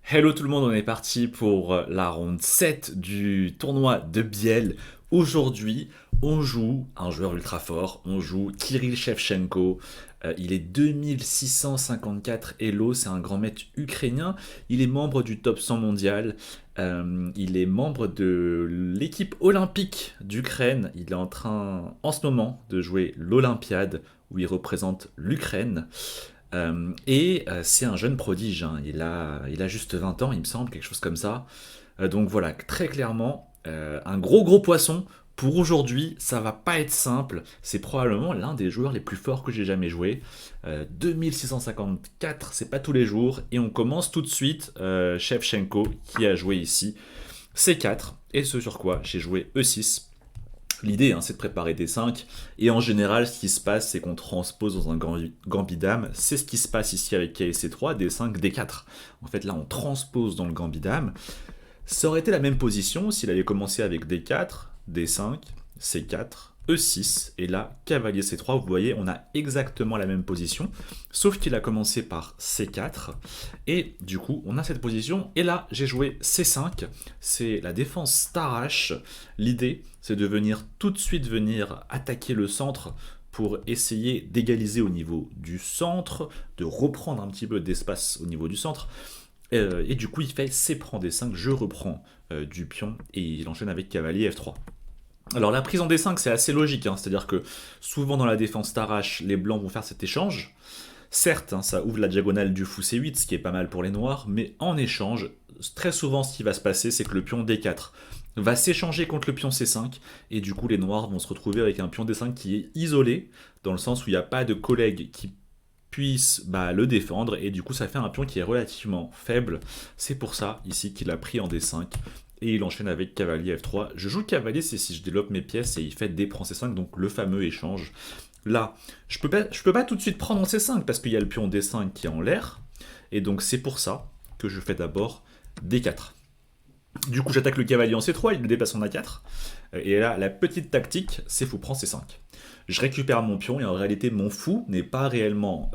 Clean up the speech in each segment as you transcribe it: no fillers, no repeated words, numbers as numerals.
Hello tout le monde, on est parti pour la ronde 7 du tournoi de Biel. Aujourd'hui, on joue un joueur ultra fort, on joue Kirill Shevchenko. Il est 2654 Elo, c'est un grand maître ukrainien. Il est membre du top 100 mondial. Il est membre de l'équipe olympique d'Ukraine. Il est en train, en ce moment, de jouer l'Olympiade où il représente l'Ukraine. C'est un jeune prodige, hein. Il a juste 20 ans, il me semble, quelque chose comme ça. Donc voilà, très clairement, un gros poisson. Pour aujourd'hui, ça va pas être simple. C'est probablement l'un des joueurs les plus forts que j'ai jamais joué. 2654, c'est pas tous les jours. Et on commence tout de suite. Shevchenko qui a joué ici C4. Et ce sur quoi j'ai joué E6. L'idée, hein, c'est de préparer des 5, et en général, ce qui se passe, c'est qu'on transpose dans un gambit dame. C'est ce qui se passe ici avec KSC3, D5, D4. En fait, là, on transpose dans le gambit dame. Ça aurait été la même position s'il avait commencé avec D4, D5, C4, E6, et là, cavalier C3. Vous voyez, on a exactement la même position, sauf qu'il a commencé par C4, et du coup, on a cette position, et là, j'ai joué C5, c'est la défense Starash. L'idée, c'est de venir tout de suite venir attaquer le centre pour essayer d'égaliser au niveau du centre, de reprendre un petit peu d'espace au niveau du centre. Et du coup, il fait C prend D5, je reprends du pion, et il enchaîne avec cavalier F3. Alors la prise en D5 c'est assez logique, hein, c'est-à-dire que souvent dans la défense Tarrache, les blancs vont faire cet échange. Certes, hein, ça ouvre la diagonale du fou C8, ce qui est pas mal pour les noirs, mais en échange, très souvent ce qui va se passer c'est que le pion D4 va s'échanger contre le pion C5, et du coup les noirs vont se retrouver avec un pion D5 qui est isolé, dans le sens où il n'y a pas de collègue qui puisse le défendre, et du coup ça fait un pion qui est relativement faible. C'est pour ça ici qu'il a pris en D5, et il enchaîne avec cavalier F3. Je joue cavalier C6, je développe mes pièces et il fait D prend C5, donc le fameux échange. Là, je peux pas tout de suite prendre en C5 parce qu'il y a le pion D5 qui est en l'air, et donc c'est pour ça que je fais d'abord D4. Du coup, j'attaque le cavalier en C3, il me dépasse en A4. Et là, la petite tactique, c'est fou prend C5. Je récupère mon pion et en réalité, mon fou n'est pas réellement.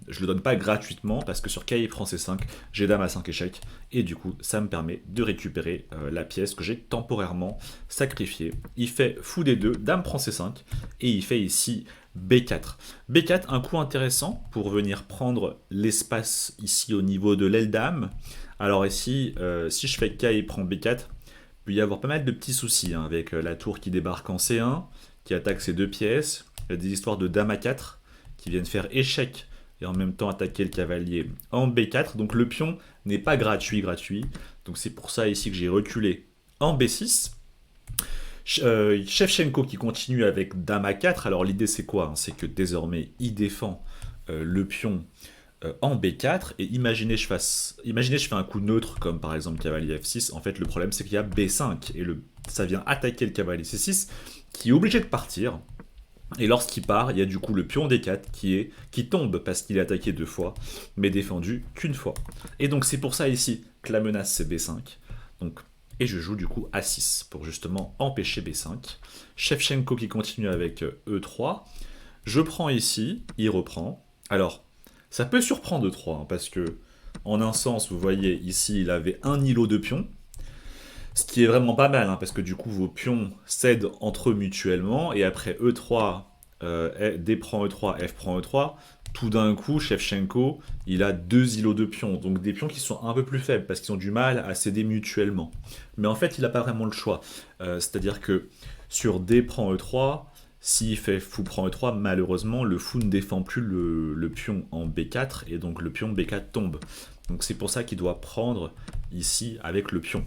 Je le donne pas gratuitement parce que sur K prend C5, j'ai dame à 5 échecs. Et du coup, ça me permet de récupérer la pièce que j'ai temporairement sacrifiée. Il fait fou D2, dame prend C5 et il fait ici B4. B4, un coup intéressant pour venir prendre l'espace ici au niveau de l'aile dame. Alors ici, si je fais K et prend B4, il peut y avoir pas mal de petits soucis, hein, avec la tour qui débarque en C1, qui attaque ces deux pièces. Il y a des histoires de dame A4 qui viennent faire échec et en même temps attaquer le cavalier en B4. Donc le pion n'est pas gratuit. Donc c'est pour ça ici que j'ai reculé en B6. Shevchenko qui continue avec dame A4. Alors l'idée c'est quoi, hein? C'est que désormais il défend le pion en B4, et imaginez je fais un coup neutre comme par exemple cavalier F6. En fait le problème c'est qu'il y a B5 et ça vient attaquer le cavalier C6 qui est obligé de partir, et lorsqu'il part il y a du coup le pion D4 qui tombe parce qu'il est attaqué deux fois mais défendu qu'une fois, et donc c'est pour ça ici que la menace c'est B5. Donc et je joue du coup A6 pour justement empêcher B5. Shevchenko qui continue avec E3. Je prends ici, il reprend. Alors ça peut surprendre 3, hein, parce que, en un sens, vous voyez, ici, il avait un îlot de pions, ce qui est vraiment pas mal, hein, parce que du coup, vos pions cèdent entre eux mutuellement, et après E3, D prend E3, F prend E3, tout d'un coup, Shevchenko, il a deux îlots de pions, donc des pions qui sont un peu plus faibles, parce qu'ils ont du mal à céder mutuellement. Mais en fait, il n'a pas vraiment le choix. C'est-à-dire que sur D prend E3, s'il fait fou prend E3, malheureusement, le fou ne défend plus le pion en B4, et donc le pion B4 tombe. Donc c'est pour ça qu'il doit prendre ici avec le pion.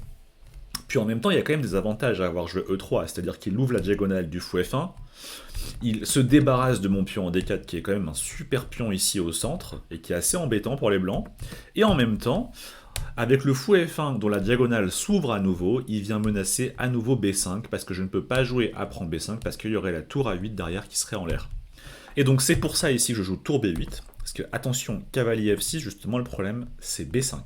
Puis en même temps, il y a quand même des avantages à avoir joué E3, c'est-à-dire qu'il ouvre la diagonale du fou F1, il se débarrasse de mon pion en D4 qui est quand même un super pion ici au centre, et qui est assez embêtant pour les blancs, et en même temps, avec le fou F1 dont la diagonale s'ouvre à nouveau, il vient menacer à nouveau B5, parce que je ne peux pas jouer à prendre B5, parce qu'il y aurait la tour A8 derrière qui serait en l'air. Et donc c'est pour ça ici que je joue tour B8, parce que attention, cavalier F6, justement le problème c'est B5.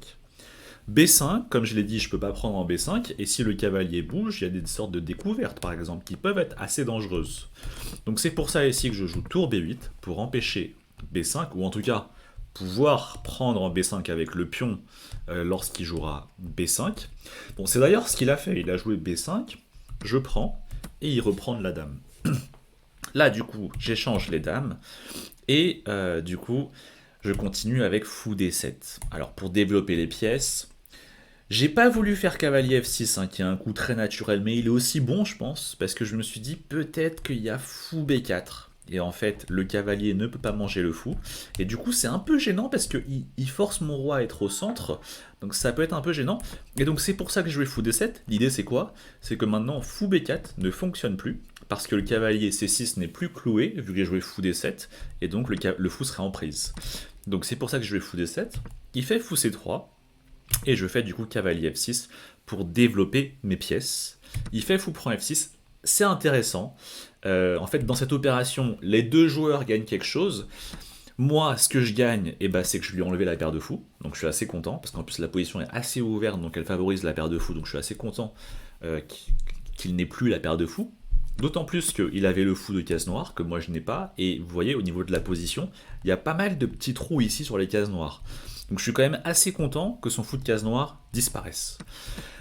B5, comme je l'ai dit, je ne peux pas prendre en B5, et si le cavalier bouge, il y a des sortes de découvertes par exemple, qui peuvent être assez dangereuses. Donc c'est pour ça ici que je joue tour B8, pour empêcher B5, ou en tout cas pouvoir prendre en B5 avec le pion lorsqu'il jouera B5. Bon, c'est d'ailleurs ce qu'il a fait, il a joué B5, je prends, et il reprend de la dame. Là, du coup, j'échange les dames, et du coup, je continue avec fou D7. Alors, pour développer les pièces, j'ai pas voulu faire cavalier F6, hein, qui est un coup très naturel, mais il est aussi bon, je pense, parce que je me suis dit peut-être qu'il y a fou B4. Et en fait, le cavalier ne peut pas manger le fou. Et du coup, c'est un peu gênant parce qu'il force mon roi à être au centre. Donc ça peut être un peu gênant. Et donc c'est pour ça que je jouais fou D7. L'idée c'est quoi? C'est que maintenant fou B4 ne fonctionne plus. Parce que le cavalier C6 n'est plus cloué, vu que j'ai joué fou D7. Et donc le fou serait en prise. Donc c'est pour ça que je jouais fou D7. Il fait fou C3. Et je fais du coup cavalier F6 pour développer mes pièces. Il fait fou prend F6. C'est intéressant. En fait, dans cette opération, les deux joueurs gagnent quelque chose. Moi, ce que je gagne, c'est que je lui ai enlevé la paire de fou. Donc je suis assez content, parce qu'en plus la position est assez ouverte, donc elle favorise la paire de fou. Donc je suis assez content qu'il n'ait plus la paire de fou. D'autant plus qu'il avait le fou de case noire, que moi je n'ai pas. Et vous voyez, au niveau de la position, il y a pas mal de petits trous ici sur les cases noires. Donc je suis quand même assez content que son fou de case noire disparaisse.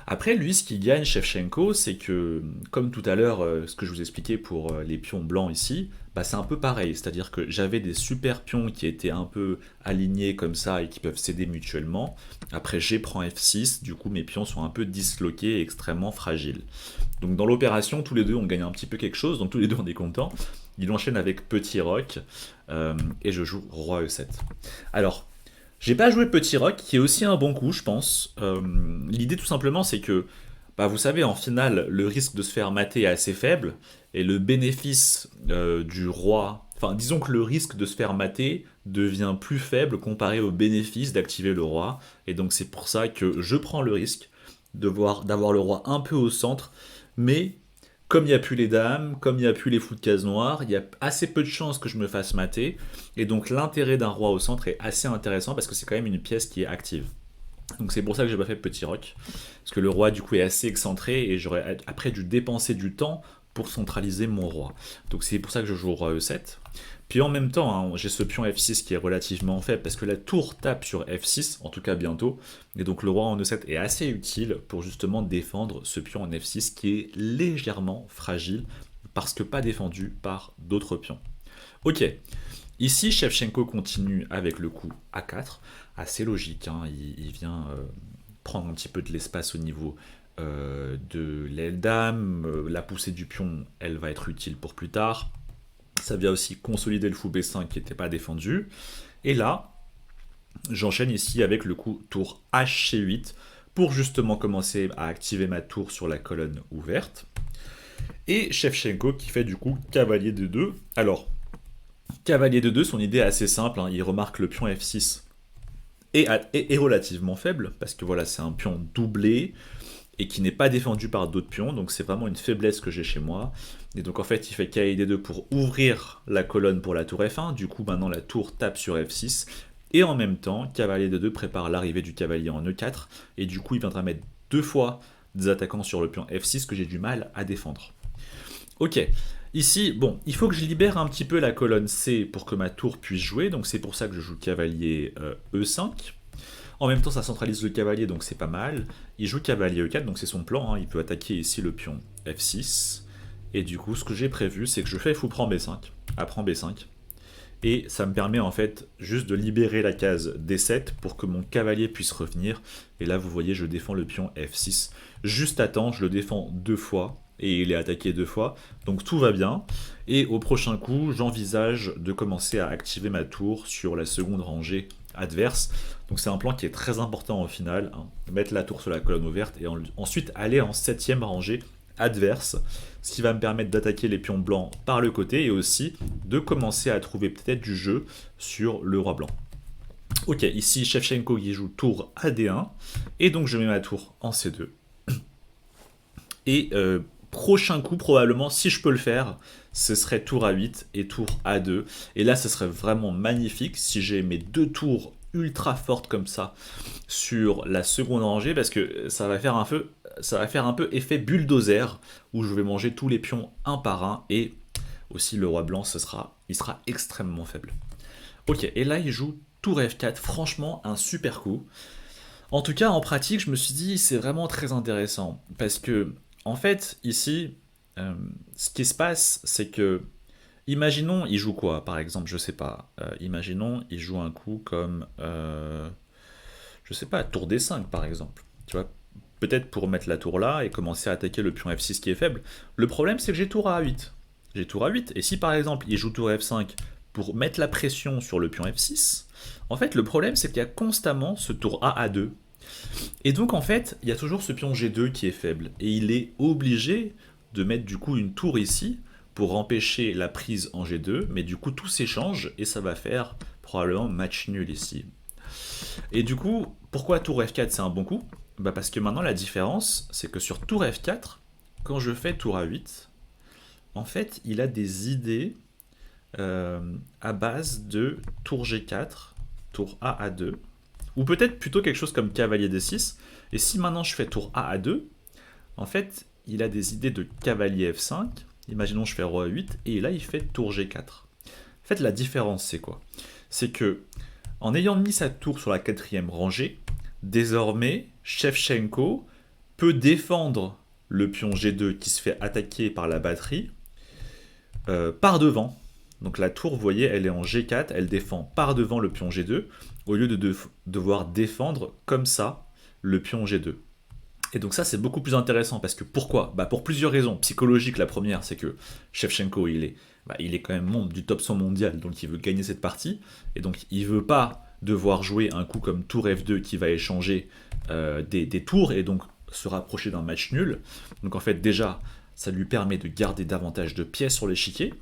Après, lui, ce qu'il gagne, Shevchenko, c'est que, comme tout à l'heure, ce que je vous expliquais pour les pions blancs ici, c'est un peu pareil. C'est-à-dire que j'avais des super pions qui étaient un peu alignés comme ça et qui peuvent céder mutuellement. Après, G prend F6, du coup, mes pions sont un peu disloqués et extrêmement fragiles. Donc dans l'opération, tous les deux, on gagne un petit peu quelque chose, donc tous les deux, on est contents. Il enchaîne avec petit roc, et je joue roi E7. Alors, j'ai pas joué Petit Rock, qui est aussi un bon coup, je pense. L'idée, tout simplement, c'est que, vous savez, en finale, le risque de se faire mater est assez faible, et le bénéfice du roi. Enfin, disons que le risque de se faire mater devient plus faible comparé au bénéfice d'activer le roi, et donc c'est pour ça que je prends le risque d'avoir le roi un peu au centre, mais comme il n'y a plus les dames, comme il n'y a plus les fous de case noire, il y a assez peu de chances que je me fasse mater. Et donc l'intérêt d'un roi au centre est assez intéressant parce que c'est quand même une pièce qui est active. Donc c'est pour ça que j'ai pas fait petit roc. Parce que le roi du coup est assez excentré et j'aurais après dû dépenser du temps pour centraliser mon roi. Donc c'est pour ça que je joue roi E7. Puis en même temps, hein, j'ai ce pion F6 qui est relativement faible parce que la tour tape sur F6, en tout cas bientôt. Et donc le roi en E7 est assez utile pour justement défendre ce pion en F6 qui est légèrement fragile parce que pas défendu par d'autres pions. Ok, ici Shevchenko continue avec le coup A4, assez logique, hein, il vient prendre un petit peu de l'espace au niveau de l'aile dame, la poussée du pion, elle va être utile pour plus tard. Ça vient aussi consolider le fou B5 qui n'était pas défendu. Et là, j'enchaîne ici avec le coup tour HC8 pour justement commencer à activer ma tour sur la colonne ouverte. Et Shevchenko qui fait du coup cavalier de 2. Alors, cavalier de 2, son idée est assez simple, hein, il remarque le pion F6 est relativement faible, parce que voilà, c'est un pion doublé, et qui n'est pas défendu par d'autres pions, donc c'est vraiment une faiblesse que j'ai chez moi. Et donc en fait il fait cavalier D2 pour ouvrir la colonne pour la tour F1, du coup maintenant la tour tape sur F6, et en même temps cavalier D2 prépare l'arrivée du cavalier en E4, et du coup il viendra mettre deux fois des attaquants sur le pion F6 que j'ai du mal à défendre. Ok, ici, bon, il faut que je libère un petit peu la colonne C pour que ma tour puisse jouer, donc c'est pour ça que je joue cavalier E5. En même temps, ça centralise le cavalier, donc c'est pas mal. Il joue cavalier E4, donc c'est son plan. Hein. Il peut attaquer ici le pion F6. Et du coup, ce que j'ai prévu, c'est que je fais fou prend B5, apprend B5. Et ça me permet en fait juste de libérer la case D7 pour que mon cavalier puisse revenir. Et là, vous voyez, je défends le pion F6. Juste à temps, je le défends deux fois. Et il est attaqué deux fois. Donc tout va bien. Et au prochain coup, j'envisage de commencer à activer ma tour sur la seconde rangée adverse. Donc c'est un plan qui est très important au final, hein. Mettre la tour sur la colonne ouverte et ensuite aller en 7ème rangée adverse, ce qui va me permettre d'attaquer les pions blancs par le côté et aussi de commencer à trouver peut-être du jeu sur le roi blanc. Ok, ici Shevchenko qui joue tour à D1 et donc je mets ma tour en C2. Et prochain coup probablement, si je peux le faire, ce serait tour A8 et tour A2. Et là, ce serait vraiment magnifique si j'ai mes deux tours ultra fortes comme ça sur la seconde rangée, parce que ça va faire un peu effet bulldozer, où je vais manger tous les pions un par un, et aussi le roi blanc, il sera extrêmement faible. Ok, et là, il joue tour F4, franchement, un super coup. En tout cas, en pratique, je me suis dit, c'est vraiment très intéressant. Parce que, en fait, ici, euh, ce qui se passe, c'est que, imaginons, il joue quoi, par exemple, je sais pas. Imaginons, il joue un coup comme, je sais pas, tour D5, par exemple. Tu vois, peut-être pour mettre la tour là et commencer à attaquer le pion F6 qui est faible. Le problème, c'est que j'ai tour à 8. J'ai tour à 8. Et si, par exemple, il joue tour F5 pour mettre la pression sur le pion F6, en fait, le problème, c'est qu'il y a constamment ce tour A à 2 et donc en fait, il y a toujours ce pion G2 qui est faible. Et il est obligé de mettre du coup une tour ici pour empêcher la prise en G2. Mais du coup, tout s'échange et ça va faire probablement match nul ici. Et du coup, pourquoi tour F4 c'est un bon coup? Bah parce que maintenant la différence, c'est que sur tour F4, quand je fais tour A8, en fait, il a des idées à base de tour G4, tour A à 2, ou peut-être plutôt quelque chose comme cavalier D6. Et si maintenant je fais tour A à 2, en fait, il a des idées de cavalier F5. Imaginons je fais roi 8 et là il fait tour G4. En fait, la différence c'est quoi? C'est que en ayant mis sa tour sur la quatrième rangée, désormais Shevchenko peut défendre le pion G2 qui se fait attaquer par la batterie par devant. Donc la tour, vous voyez, elle est en G4, elle défend par devant le pion G2, au lieu de devoir défendre comme ça le pion G2. Et donc ça, c'est beaucoup plus intéressant, parce que pourquoi? Bah pour plusieurs raisons. Psychologique, la première, c'est que Shevchenko, il est quand même membre du top 100 mondial, donc il veut gagner cette partie, et donc il veut pas devoir jouer un coup comme tour F2 qui va échanger des tours, et donc se rapprocher d'un match nul. Donc en fait, déjà, ça lui permet de garder davantage de pièces sur l'échiquier,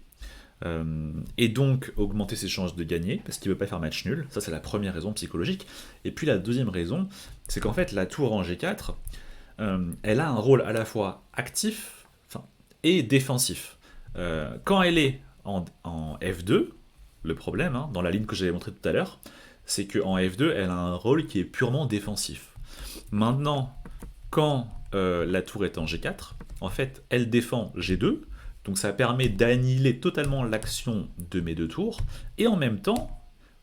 et donc augmenter ses chances de gagner parce qu'il ne veut pas faire match nul. Ça, c'est la première raison psychologique. Et puis la deuxième raison, c'est qu'en fait la tour en G4, elle a un rôle à la fois actif, enfin, et défensif. Quand elle est en F2, le problème, hein, dans la ligne que j'avais montré tout à l'heure, c'est qu'en F2, elle a un rôle qui est purement défensif. Maintenant, quand la tour est en G4, en fait, elle défend G2, donc ça permet d'annihiler totalement l'action de mes deux tours, et en même temps,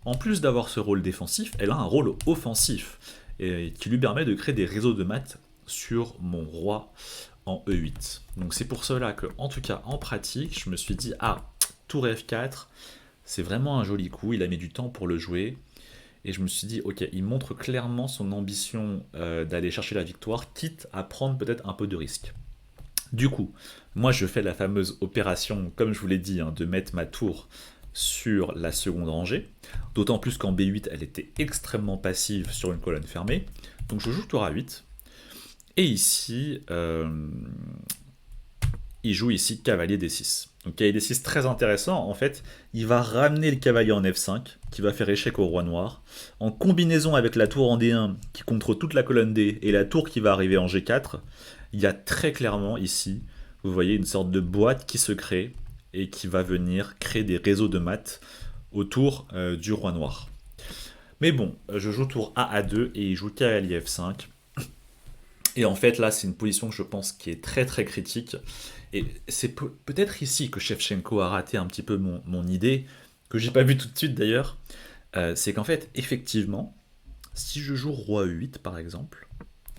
en plus d'avoir ce rôle défensif, elle a un rôle offensif, et qui lui permet de créer des réseaux de maths sur mon roi en E8. Donc c'est pour cela que, en tout cas en pratique, je me suis dit, ah, tour F4, c'est vraiment un joli coup, il a mis du temps pour le jouer, et je me suis dit, ok, il montre clairement son ambition d'aller chercher la victoire, quitte à prendre peut-être un peu de risque. Du coup, moi je fais la fameuse opération, comme je vous l'ai dit, hein, de mettre ma tour sur la seconde rangée, d'autant plus qu'en B8 elle était extrêmement passive sur une colonne fermée, donc je joue tour A8, et ici, il joue ici cavalier D6. Donc cavalier D6 très intéressant, en fait, il va ramener le cavalier en F5, qui va faire échec au roi noir, en combinaison avec la tour en D1, qui contrôle toute la colonne D, et la tour qui va arriver en G4, il y a très clairement ici, vous voyez, une sorte de boîte qui se crée, et qui va venir créer des réseaux de maths autour du roi noir. Mais bon, je joue tour A à 2 et il joue cavalier F5. Et en fait, là, c'est une position que je pense qui est très très critique. Et c'est peut-être ici que Shevchenko a raté un petit peu mon idée, que j'ai pas vu tout de suite d'ailleurs. C'est qu'en fait, effectivement, si je joue roi E8 par exemple,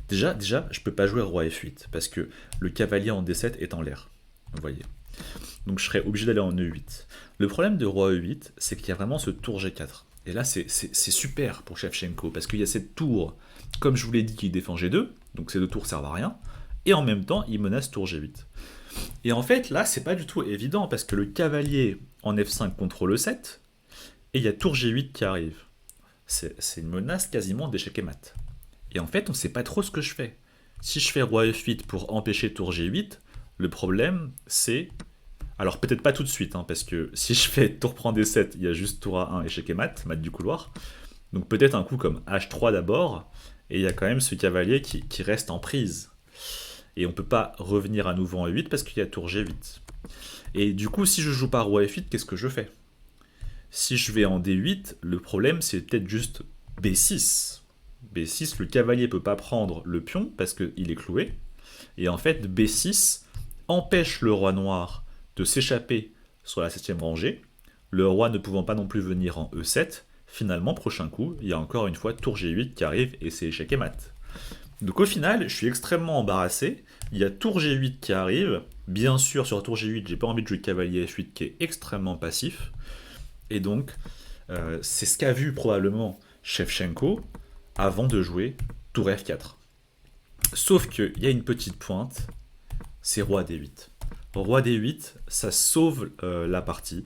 déjà, je peux pas jouer roi F8 parce que le cavalier en D7 est en l'air. Vous voyez. Donc je serais obligé d'aller en E8. Le problème de roi E8, c'est qu'il y a vraiment ce tour G4. Et là, c'est super pour Shevchenko parce qu'il y a cette tour, comme je vous l'ai dit, qui défend G2, donc ces deux tours servent à rien, et en même temps, il menace tour G8. Et en fait, là, c'est pas du tout évident parce que le cavalier en F5 contrôle E7, et il y a tour G8 qui arrive. C'est une menace quasiment d'échec et mat. Et en fait, on sait pas trop ce que je fais. Si je fais roi F8 pour empêcher tour G8, le problème, c'est... Alors peut-être pas tout de suite, hein, parce que si je fais tour prend D7, il y a juste tour A1, échec et mat du couloir. Donc peut-être un coup comme H3 d'abord, et il y a quand même ce cavalier qui reste en prise. Et on peut pas revenir à nouveau en E8 parce qu'il y a tour G8. Et du coup, si je joue pas roi F8, qu'est-ce que je fais? Si je vais en D8, le problème c'est peut-être juste B6. B6, le cavalier peut pas prendre le pion parce qu'il est cloué. Et en fait, B6 empêche le roi noir de s'échapper sur la 7ème rangée, le roi ne pouvant pas non plus venir en E7, finalement, prochain coup, il y a encore une fois tour G8 qui arrive et c'est échec et mat. Donc au final, je suis extrêmement embarrassé. Il y a tour G8 qui arrive. Bien sûr, sur tour G8, j'ai pas envie de jouer cavalier F8 qui est extrêmement passif. Et donc, c'est ce qu'a vu probablement Shevchenko avant de jouer tour F4. Sauf qu'il y a une petite pointe, c'est roi D8. Roi D8, ça sauve la partie,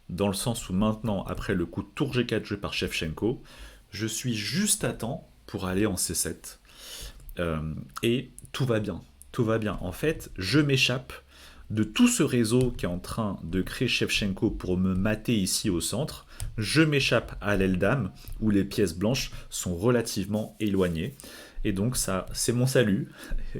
dans le sens où maintenant, après le coup de tour G4 joué par Shevchenko, je suis juste à temps pour aller en C7. Et tout va bien. Tout va bien. En fait, je m'échappe de tout ce réseau qui est en train de créer Shevchenko pour me mater ici au centre. Je m'échappe à l'aile dame où les pièces blanches sont relativement éloignées. Et donc ça, c'est mon salut.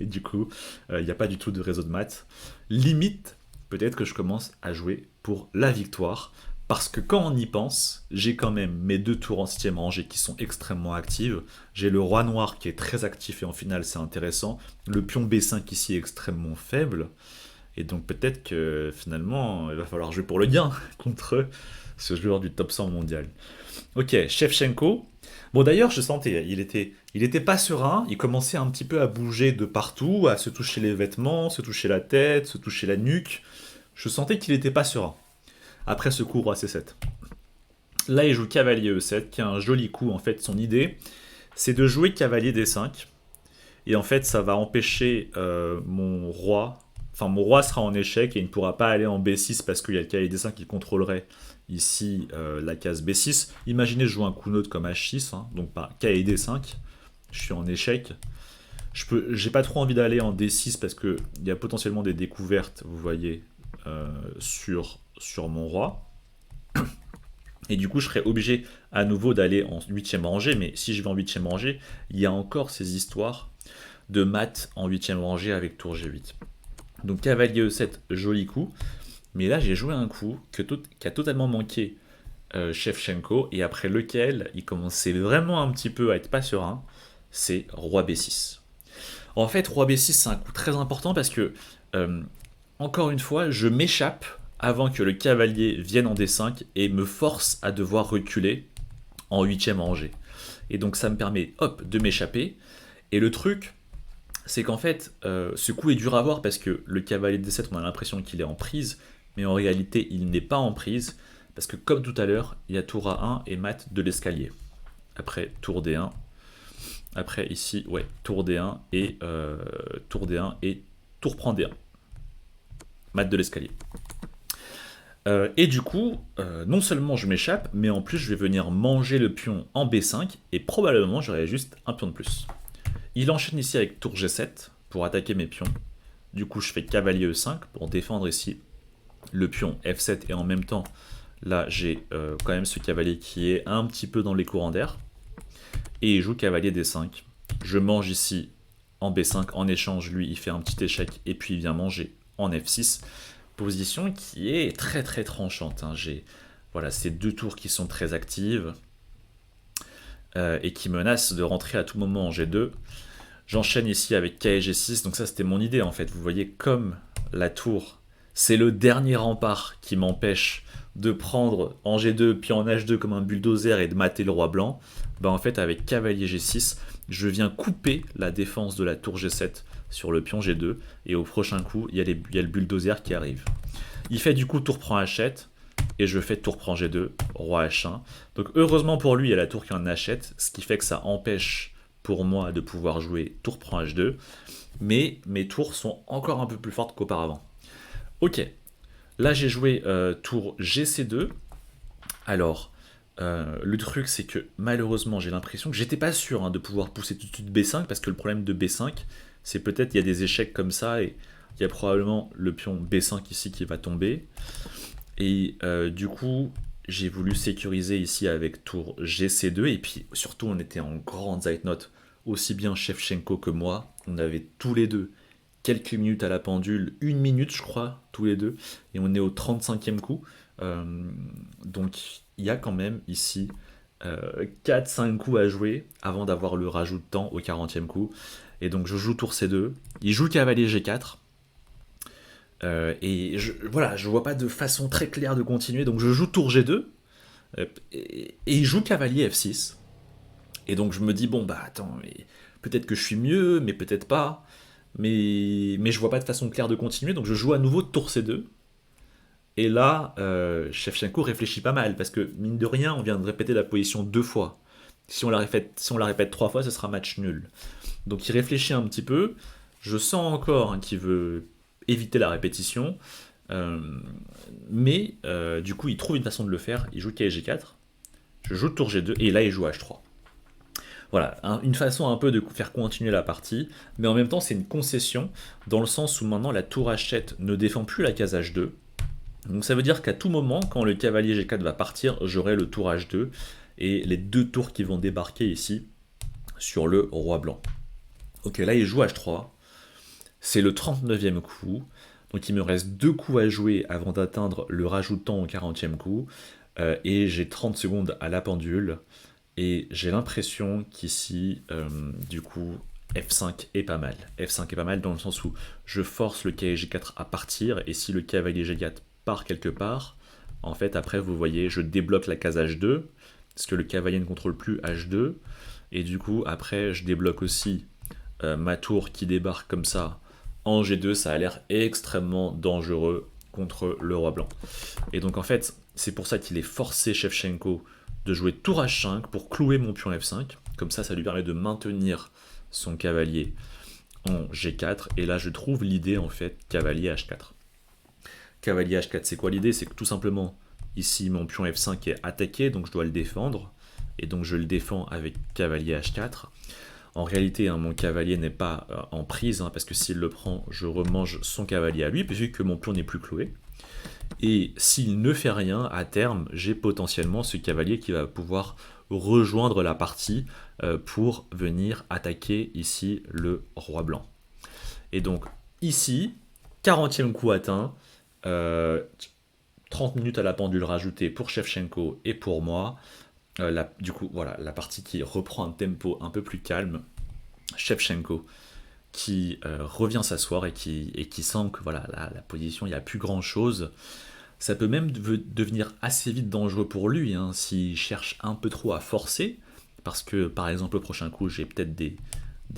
Et du coup, il n'y a pas du tout de réseau de maths. Limite, peut-être que je commence à jouer pour la victoire. Parce que quand on y pense, j'ai quand même mes deux tours en 6ème rangée qui sont extrêmement actives. J'ai le roi noir qui est très actif et en finale c'est intéressant. Le pion B5 ici est extrêmement faible. Et donc peut-être que finalement il va falloir jouer pour le gain contre ce joueur du top 100 mondial. Ok, Shevchenko. Bon d'ailleurs je sentais, il était pas serein, il commençait un petit peu à bouger de partout, à se toucher les vêtements, se toucher la tête, se toucher la nuque. Je sentais qu'il était pas serein. Après ce coup roi C7. Là il joue cavalier E7 qui est un joli coup en fait. Son idée c'est de jouer cavalier D5 et en fait ça va empêcher mon roi. Enfin, mon roi sera en échec et il ne pourra pas aller en B6 parce qu'il y a le cavalier D5 qui contrôlerait ici la case B6. Imaginez je joue un coup neutre comme H6, hein, donc par cavalier D5, je suis en échec. J'ai pas trop envie d'aller en D6 parce qu'il y a potentiellement des découvertes, vous voyez, sur mon roi. Et du coup, je serais obligé à nouveau d'aller en 8ème rangée, mais si je vais en 8ème rangée, il y a encore ces histoires de maths en 8ème rangée avec tour G8. Donc cavalier E7, joli coup. Mais là, j'ai joué un coup qui a totalement manqué Shevchenko, et après lequel il commençait vraiment un petit peu à être pas serein, c'est roi B6. En fait, roi B6, c'est un coup très important parce que, encore une fois, je m'échappe avant que le cavalier vienne en D5 et me force à devoir reculer en 8ème rangée. Et donc ça me permet, hop, de m'échapper. Et le truc, c'est qu'en fait, ce coup est dur à voir parce que le cavalier D7, on a l'impression qu'il est en prise, mais en réalité, il n'est pas en prise, parce que comme tout à l'heure, il y a tour A1 et mat de l'escalier. Après, tour D1. Après, ici, ouais, tour D1 et tour D1 et tour prend D1. Mat de l'escalier. Et du coup, non seulement je m'échappe, mais en plus, je vais venir manger le pion en B5, et probablement, j'aurai juste un pion de plus. Il enchaîne ici avec tour G7 pour attaquer mes pions. Du coup, je fais cavalier E5 pour défendre ici le pion F7 et en même temps, là, j'ai quand même ce cavalier qui est un petit peu dans les courants d'air. Et il joue cavalier D5. Je mange ici en B5. En échange, lui, il fait un petit échec et puis il vient manger en F6. Position qui est très très tranchante. Hein. J'ai voilà, ces deux tours qui sont très actives et qui menacent de rentrer à tout moment en G2. J'enchaîne ici avec K et G6, donc ça c'était mon idée en fait. Vous voyez comme la tour, c'est le dernier rempart qui m'empêche de prendre en G2 puis en H2 comme un bulldozer et de mater le roi blanc. Bah en fait avec cavalier G6, je viens couper la défense de la tour G7 sur le pion G2 et au prochain coup il y a le bulldozer qui arrive. Il fait du coup tour prend H7 et je fais tour prend G2, roi H1. Donc heureusement pour lui il y a la tour qui en achète, ce qui fait que ça empêche pour moi de pouvoir jouer tour prend H2, mais mes tours sont encore un peu plus fortes qu'auparavant. Ok, là j'ai joué tour GC2. Alors, le truc c'est que malheureusement j'ai l'impression que j'étais pas sûr de pouvoir pousser tout de suite B5, parce que le problème de B5 c'est peut-être il y a des échecs comme ça et il y a probablement le pion B5 ici qui va tomber. Et du coup, j'ai voulu sécuriser ici avec tour GC2. Et puis surtout, on était en grande Zeitnote, aussi bien Shevchenko que moi. On avait tous les deux quelques minutes à la pendule, 1 minute je crois, tous les deux. Et on est au 35e coup. Donc il y a quand même ici 4-5 coups à jouer avant d'avoir le rajout de temps au 40e coup. Et donc je joue tour C2. Il joue cavalier G4. Et voilà, je vois pas de façon très claire de continuer, donc je joue tour G2, Et il joue cavalier F6. Et donc je me dis, bon, bah attends, mais peut-être que je suis mieux, mais peut-être pas. Mais je vois pas de façon claire de continuer, donc je joue à nouveau tour C2. Et là, Shevchenko réfléchit pas mal, parce que mine de rien, on vient de répéter la position 2 fois. Si on la répète 3 fois, ce sera match nul. Donc il réfléchit un petit peu. Je sens encore hein, qu'il veut éviter la répétition. Euh, mais du coup, il trouve une façon de le faire. Il joue G4. Je joue tour G2 et là, il joue H3. Voilà, une façon un peu de faire continuer la partie, mais en même temps, c'est une concession dans le sens où maintenant la tour H7 ne défend plus la case H2. Donc ça veut dire qu'à tout moment, quand le cavalier G4 va partir, j'aurai le tour H2 et les 2 tours qui vont débarquer ici sur le roi blanc. Ok, là il joue H3. C'est le 39e coup. Donc il me reste 2 coups à jouer avant d'atteindre le rajoutant au 40e coup. Et j'ai 30 secondes à la pendule. Et j'ai l'impression qu'ici, du coup, F5 est pas mal. F5 est pas mal dans le sens où je force le cavalier G4 à partir. Et si le cavalier G4 part quelque part, en fait, après, vous voyez, je débloque la case H2. Parce que le cavalier ne contrôle plus H2. Et du coup, après, je débloque aussi ma tour qui débarque comme ça en G2, ça a l'air extrêmement dangereux contre le roi blanc. Et donc en fait, c'est pour ça qu'il est forcé Shevchenko de jouer tour H5 pour clouer mon pion F5. Comme ça lui permet de maintenir son cavalier en G4. Et là, je trouve l'idée en fait cavalier H4. Cavalier H4, c'est quoi l'idée? C'est que tout simplement, ici, mon pion F5 est attaqué, donc je dois le défendre. Et donc je le défends avec cavalier H4. En réalité, hein, mon cavalier n'est pas en prise, hein, parce que s'il le prend, je remange son cavalier à lui, puisque mon pion n'est plus cloué. Et s'il ne fait rien, à terme, j'ai potentiellement ce cavalier qui va pouvoir rejoindre la partie pour venir attaquer ici le roi blanc. Et donc ici, 40e coup atteint, 30 minutes à la pendule rajoutée pour Shevchenko et pour moi. Du coup, voilà, la partie qui reprend un tempo un peu plus calme. Shevchenko qui revient s'asseoir et qui sent que voilà, la position, il n'y a plus grand chose. Ça peut même devenir assez vite dangereux pour lui hein, s'il cherche un peu trop à forcer. Parce que par exemple, au prochain coup, j'ai peut-être des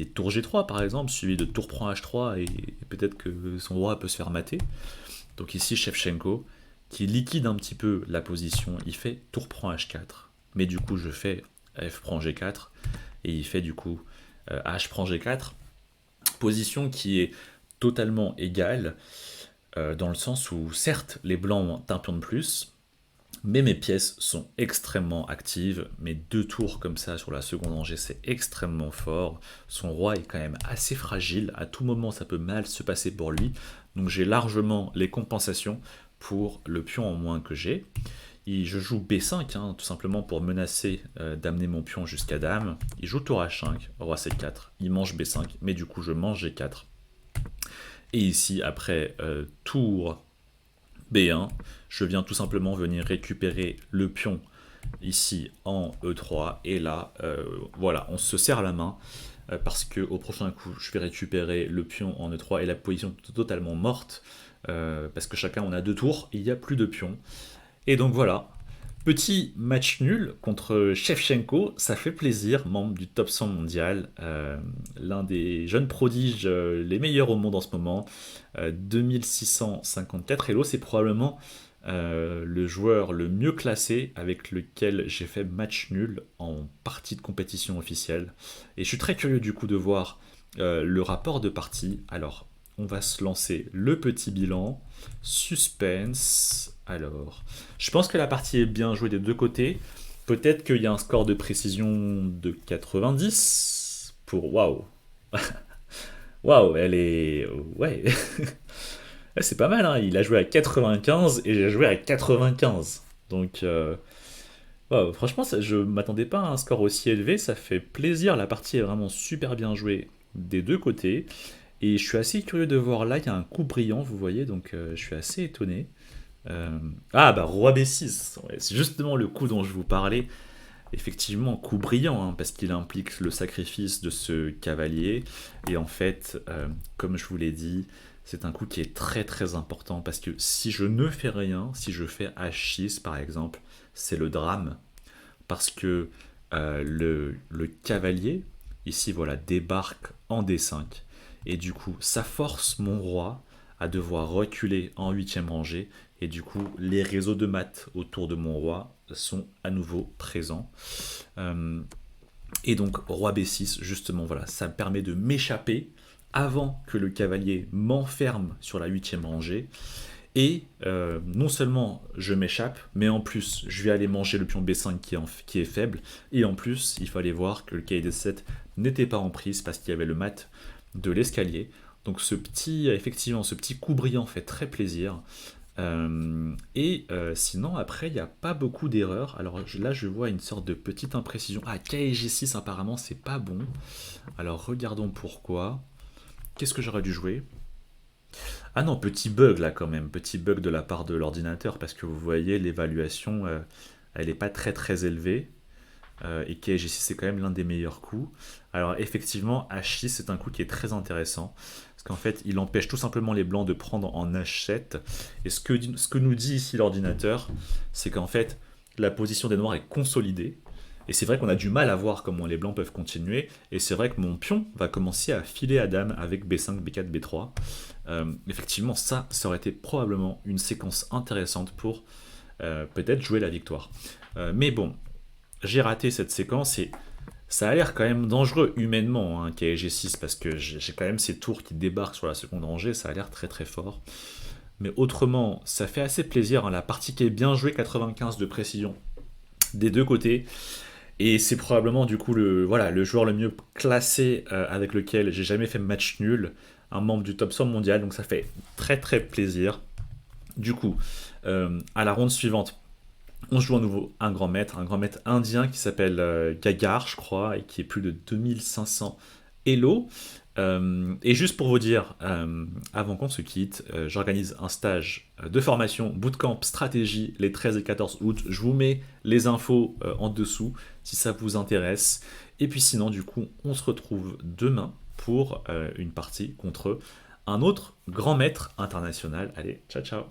tours G3 par exemple, suivi de tour prend H3 et peut-être que son roi peut se faire mater. Donc ici, Shevchenko qui liquide un petit peu la position, il fait tour prend H4. Mais du coup, je fais F prend G4 et il fait du coup H prend G4. Position qui est totalement égale dans le sens où certes les blancs ont un pion de plus, mais mes pièces sont extrêmement actives. Mes 2 tours comme ça sur la seconde rangée, c'est extrêmement fort. Son roi est quand même assez fragile. À tout moment, ça peut mal se passer pour lui. Donc j'ai largement les compensations pour le pion en moins que j'ai. Et je joue B5, hein, tout simplement pour menacer d'amener mon pion jusqu'à dame. Il joue tour H5, roi C4, il mange B5, mais du coup je mange G4. Et ici, après tour B1, je viens tout simplement venir récupérer le pion ici en E3. Et là, voilà, on se serre la main parce qu'au prochain coup, je vais récupérer le pion en E3 et la position totalement morte. Parce que chacun on a 2 tours, il n'y a plus de pions. Et donc voilà, petit match nul contre Shevchenko, ça fait plaisir, membre du top 100 mondial, l'un des jeunes prodiges les meilleurs au monde en ce moment, 2654 Elo, c'est probablement le joueur le mieux classé avec lequel j'ai fait match nul en partie de compétition officielle. Et je suis très curieux du coup de voir le rapport de partie. Alors, on va se lancer le petit bilan, suspense. Alors, je pense que la partie est bien jouée des 2 côtés. Peut-être qu'il y a un score de précision de 90 pour... Waouh. Waouh, elle est... Ouais. Ouais, c'est pas mal, hein. Il a joué à 95 et j'ai joué à 95. Donc, waouh, franchement, je m'attendais pas à un score aussi élevé. Ça fait plaisir. La partie est vraiment super bien jouée des 2 côtés. Et je suis assez curieux de voir là, il y a un coup brillant, vous voyez, donc je suis assez étonné. Ah bah roi B6, ouais, c'est justement le coup dont je vous parlais. effectivement, coup brillant, hein, parce qu'il implique le sacrifice de ce cavalier. Et en fait, comme je vous l'ai dit, c'est un coup qui est très très important, parce que si je ne fais rien, si je fais H6 par exemple, c'est le drame, parce que le cavalier, ici voilà, débarque en D5, et du coup, ça force mon roi à devoir reculer en huitième rangée, et du coup, les réseaux de maths autour de mon roi sont à nouveau présents. Euh, et donc, roi B6, justement, voilà, ça me permet de m'échapper avant que le cavalier m'enferme sur la huitième rangée. Et non seulement je m'échappe, mais en plus je vais aller manger le pion B5 qui est faible. Et en plus, il fallait voir que le cahier des 7 n'était pas en prise parce qu'il y avait le mat de l'escalier. Donc effectivement, ce petit coup brillant fait très plaisir. Sinon, après, il n'y a pas beaucoup d'erreurs. Alors là, je vois une sorte de petite imprécision. Ah, KG6, apparemment, c'est pas bon. Alors regardons pourquoi. Qu'est-ce que j'aurais dû jouer? Ah non, petit bug là quand même, petit bug de la part de l'ordinateur, parce que vous voyez, l'évaluation, elle n'est pas très très élevée. Et KG6 c'est quand même l'un des meilleurs coups. Alors effectivement, H6 c'est un coup qui est très intéressant, parce qu'en fait il empêche tout simplement les blancs de prendre en H7. Et ce que nous dit ici l'ordinateur, c'est qu'en fait la position des noirs est consolidée. Et c'est vrai qu'on a du mal à voir comment les blancs peuvent continuer. Et c'est vrai que mon pion va commencer à filer à dame avec B5, B4, B3. Effectivement, ça aurait été probablement une séquence intéressante pour peut-être jouer la victoire. Mais bon, j'ai raté cette séquence et ça a l'air quand même dangereux humainement, hein, KG6, parce que j'ai quand même ces tours qui débarquent sur la seconde rangée, ça a l'air très très fort. Mais autrement, ça fait assez plaisir, hein, la partie qui est bien jouée, 95 de précision des deux côtés. Et c'est probablement du coup voilà, le joueur le mieux classé avec lequel j'ai jamais fait match nul, un membre du top 100 mondial, donc ça fait très très plaisir. Du coup, à la ronde suivante, on joue à nouveau un grand maître indien qui s'appelle Gagar, je crois, et qui est plus de 2500 Elo. Et juste pour vous dire, avant qu'on se quitte, j'organise un stage de formation bootcamp stratégie les 13 et 14 août. Je vous mets les infos en dessous si ça vous intéresse. Et puis sinon, du coup, on se retrouve demain pour une partie contre un autre grand maître international. Allez, ciao ciao.